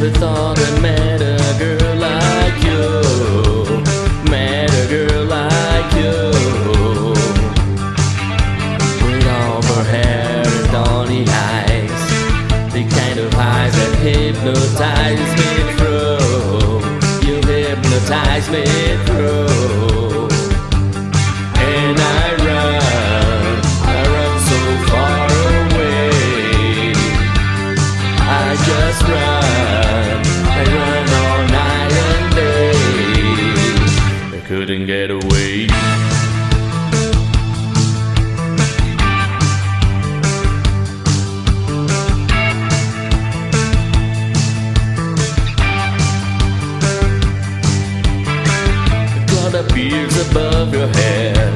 never thought I met a girl like you. Met a girl like you. With auburn hair and dawny eyes, the kind of eyes that hypnotize me through. You hypnotize me through. And I run so far away. I just run, I run all night and day. I couldn't get away. A cloud appears above your head.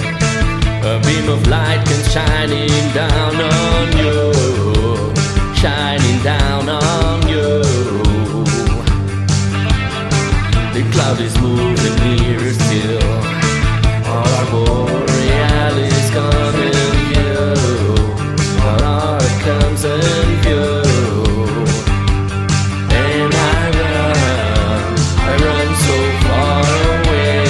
A beam of light comes shining down on you. Shining down on you. The cloud is moving nearer still. All our borealis come in view. Our art comes in view. And I run so far away.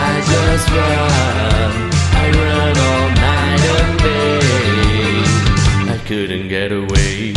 I just run, I run all night and day. I couldn't get away.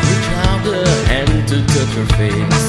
Reach out a hand to touch her face.